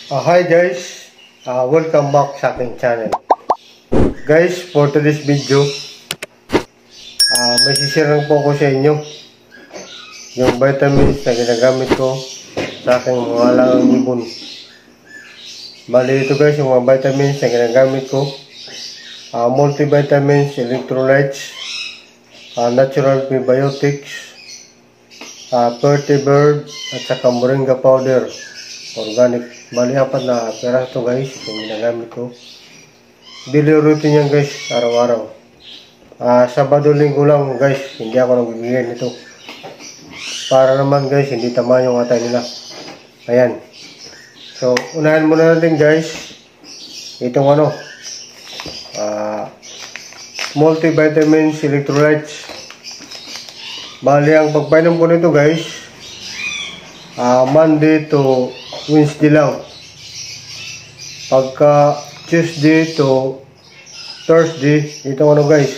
Hi guys, welcome back sa aking channel. Guys, for today's video, may sishare lang po ko sa inyo yung vitamins na ginagamit ko sa aking mga alagang ibon. Bali ito guys, yung mga vitamins na ginagamit ko, multivitamins, electrolytes, natural prebiotics, Fertibird, at saka moringa powder, organic. Bali apat na pera ito guys, yung ginagamit ko. Daily routine yan guys, araw-araw. Sabado linggo lang guys, hindi ako nagbibigay nito. Para naman guys, hindi tama yung atay nila. Ayan. So, unahin muna natin guys, itong multivitamins, electrolytes. Bali ang pagpainom ko nito guys, Monday to Wednesday lang. Pagka Tuesday to Thursday, itong guys,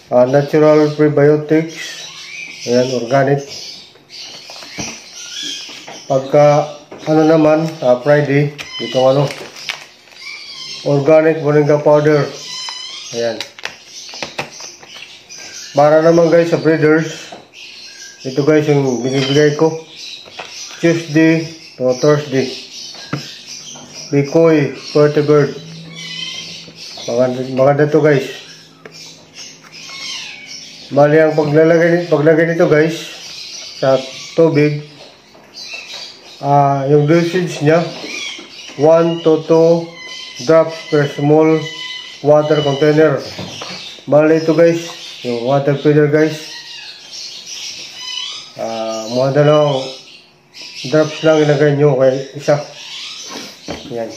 natural prebiotics, ayan, organic. Pagka naman, Friday, itong organic moringa powder, ayan. Para naman guys sa breeders, ito guys yung binibigay ko Tuesday to Thursday. Bikoy, Fertibird, maganda to guys. Bali ang paglalagay nito guys sa tubig, yung dosage niya 1 to 2 drops per small water container. Bali ito guys, yung water feeder guys, mga dalawang drops lang ilagay nyo kay isa. Yan.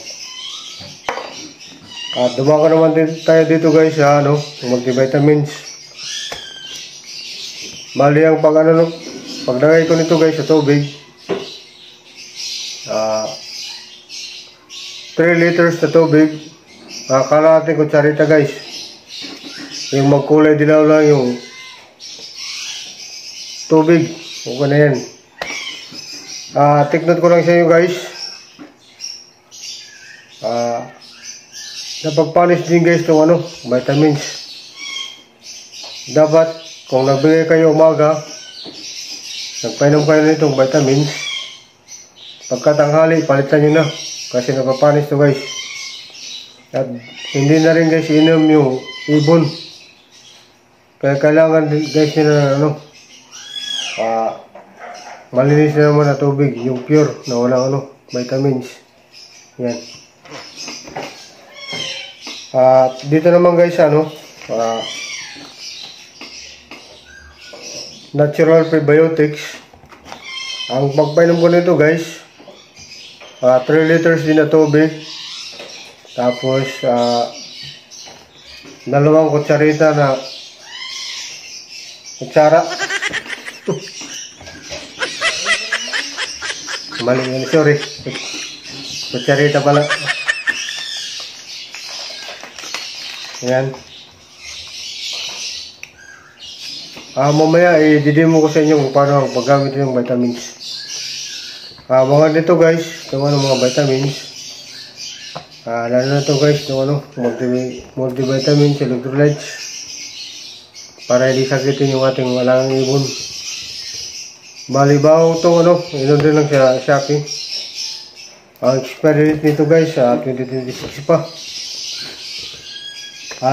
At dumaka naman tayo dito guys sa multivitamins. Bali ang paglagay ko nito guys sa tubig, 3 liters na tubig, kalahating kutsarita guys. Yung magkulay dilaw lang yung tubig, okay na yan. Take note ko lang sa inyo guys, napagpanis din guys itong vitamins. Dapat kung nagbigay kayo umaga, nagpainom kayo nitong vitamins, pagkatanghali palitan nyo na kasi napapanis to guys. At hindi na rin guys inom yung ibon, kaya kailangan guys nila malinis na naman na tubig, yung pure na walang vitamins. Yan. Dito naman guys natural prebiotics. Ang pagpainom ko nito guys, 3 liters din na tubig, tapos 2 kutsarita na kutsara mali yan, sorry, kutsarita pala. Yan. Mamaya i-demo ko sa inyo kung paano paggamit yung vitamins. Mga dito guys, itong mga vitamins, lalo na ito guys, itong multivitamins, electrolytes, para hindi sakitin yung ating walang ibon. Bali bago itong in-order lang sa Shopee. Ang expiry date nito guys, 2026 pa.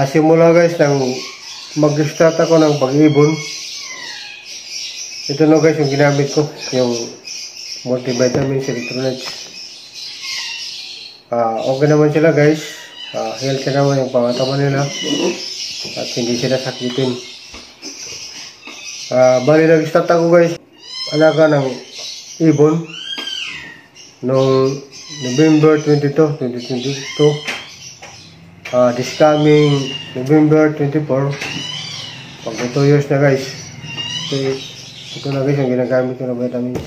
Simula guys nang mag-start ako ng pag-ibon, ito na guys yung ginamit ko, yung multivitamins, electrolytes. Okay naman sila guys, healthy naman yung pangatawan nila at hindi sila sakitin. Bali nag-start ako guys alaga ng ibon noong November 22, 2022. This coming November 24, pag 2 years na guys. Ito na guys yung ginagamit ko na vitamins.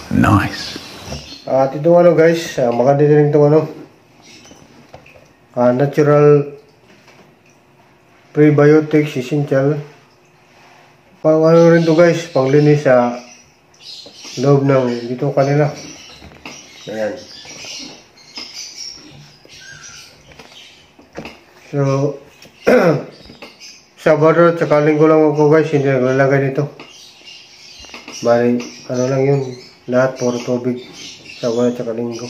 Nice. At ito guys, maganda din itong natural prebiotics essential. Pang rin to guys, panglinis sa loob ng dito kanila. Ayan. So, Sabado at saka Linggo lang ako guys, hindi naglalagay nito. Bali, ano lang yun, lahat puro tubig. Sabado at saka Linggo.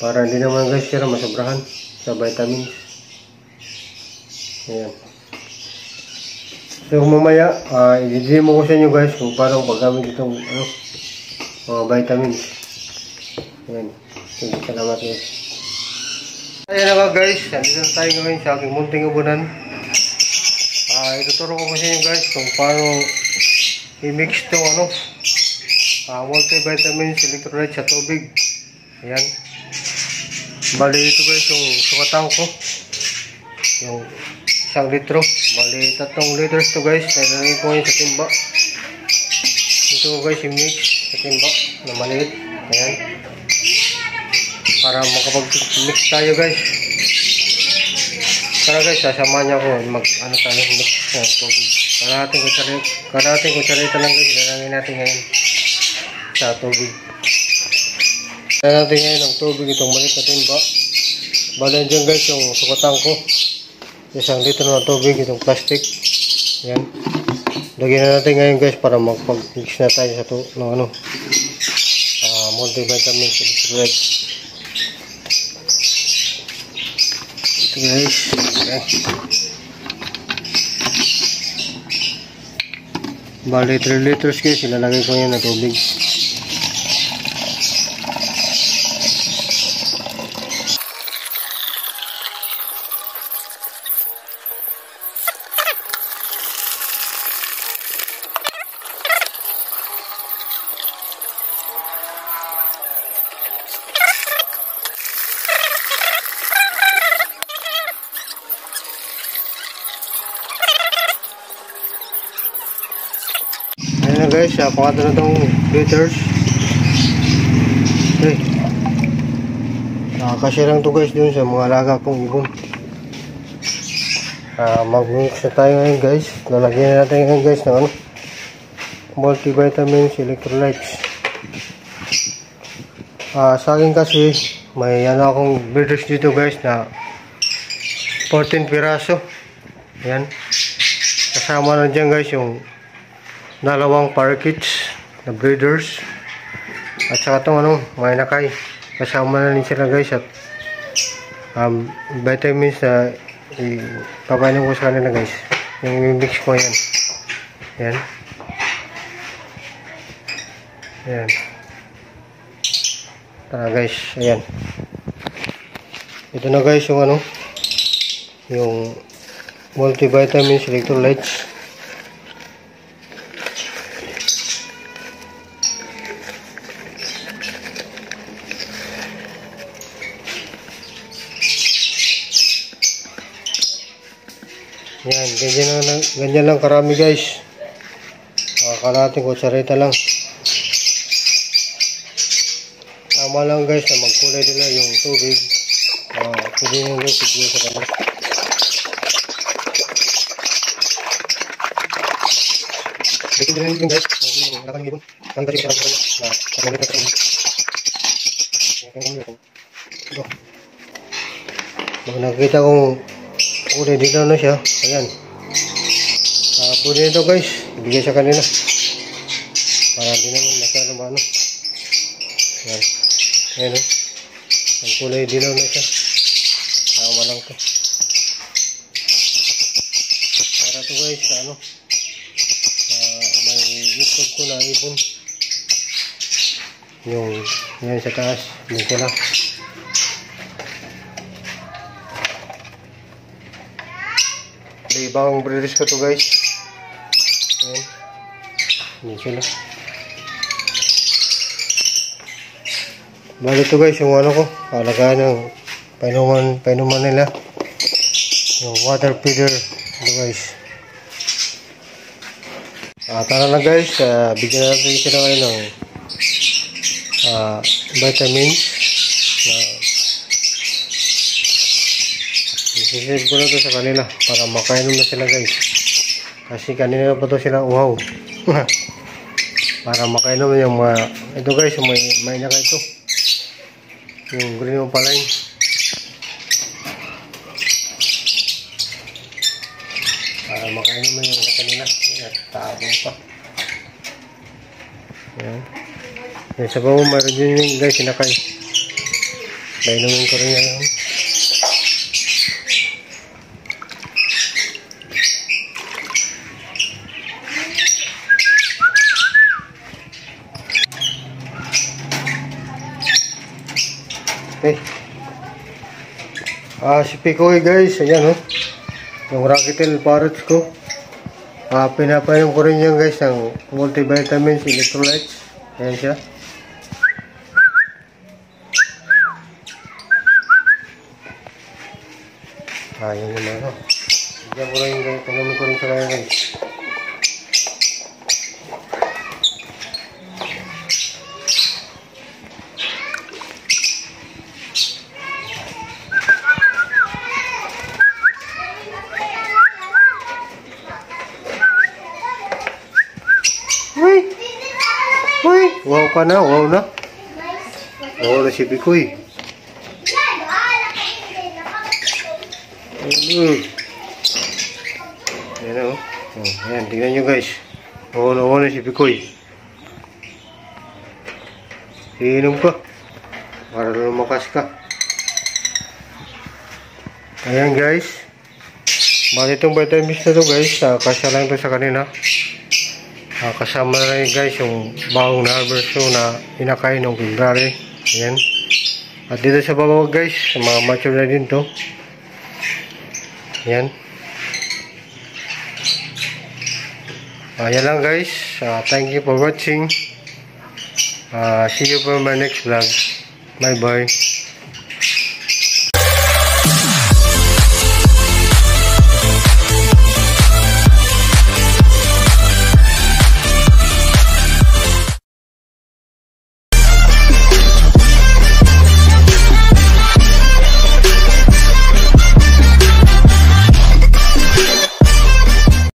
Para hindi naman guys sila masobrahan sa vitamins. Ayan. So mamaya, i-demo ko sa inyo guys kung paano paggamit itong mga vitamins. Ayan. Sige, salamat guys. Ayan na nga guys, nandito na tayo ngayon sa aking munting ubunan. Ituturo ko sa inyo guys kung paano i-mix itong multivitamins, electrolytes sa tubig. Ayan. Bali ito guys yung sukatan ko. Yung 1 litro. Bali 3 liters to guys. Nalagay ko ngayon sa timba. Ito guys i-mix sa timba na maliit. Ayan. Para makapag-mix tayo guys. Tara guys, sasama niya ako tayo mix ng tubig. Karating kutsarita lang guys. Ilalagay natin ngayon sa tubig. Ilalagay natin ngayon ng tubig itong maliit na timba. Bali dyan guys yung sukatan ko. 1 litro na tubig itong plastic. Ayan. Lagyan na natin ngayon guys para magpag-mix na tayo sa multivitamins electrolytes. Ito guys. Okay. Bali 3 liters guys, ilalagay ko yan na tubig. Ayan na guys, pangatlo na itong liters. Okay. Nakakasya lang ito guys dun sa mga alaga kong ibon. Mag-mix na tayo ngayon guys. Lalagyan na natin ngayon guys ng multivitamins electrolytes. Sa akin kasi may akong breeders dito guys na 14 piraso. Ayan. Kasama na dyan guys yung 2 parakeets na breeders at saka itong mga inakay. Kasama na rin sila guys at vitamins na ipapainom ko sa kanila guys. Yung mix ko yan. Ayan. Ayan. Tara guys, ayan. Ito na guys yung yung multivitamins electrolytes. Yan, ganyan lang karami guys. Kalahating kutsarita lang. Tama lang guys na magkulay nila yung tubig. Pwede nyo guys siguro sa kanila. Bikin din yung guys. Nakang ibon. Ang kasi siya na kamalita sa inyo. Pag nakikita kong kulay dito na siya. Ayan. Pwede nito guys. Ibigay sa kanila. Para di naman masyado maano. Ayan. Ayan o. Ang kulay dilaw na siya. Tama lang to. Para to guys sa may itlog ko na ibon. Yung yan sa taas. Dito lang. Ibang breeders ko to guys. Ayan. Hindi sila. Bali to guys yung ko. Alagaan ng painuman nila. Yung water feeder. Ito guys. Tara na guys. Bigyan natin sila kayo ng vitamins. Isisave ko na ito sa kanila para makainom na sila guys. Kasi kanina pa ito sila uhaw. Para makainom yung mga, ito guys, may naka ito. Yung green opaline. Para makainom yung kanina. Yan, tabong pa. Yan. Yan, sa bawang meron din yung guys, sinakay. Kainumin ko rin yan. Okay. Si Picoy guys, ayan oh. Yung Rocketel parrots ko. Pinapainom ko rin yan guys ng multivitamins, electrolytes. Ayan siya. Ayan naman oh. Diyan ko rin guys, panamin ko rin sa kanya guys. Uy, wow ka na, wow na. Wow na si Picoy. Ayan o. Ayan, tingnan nyo guys. Wow na si Picoy. Iinom ka. Para lumakas ka. Ayan guys. Bali itong vitamins na to guys. Kasya lang ito sa kanina. Kasama na rin guys yung bagong na version na inakain ng February. Ayan. At dito sa baba guys, mga mature na din to. Ayan. Ayan lang guys. Thank you for watching. See you for my next vlog. Bye bye.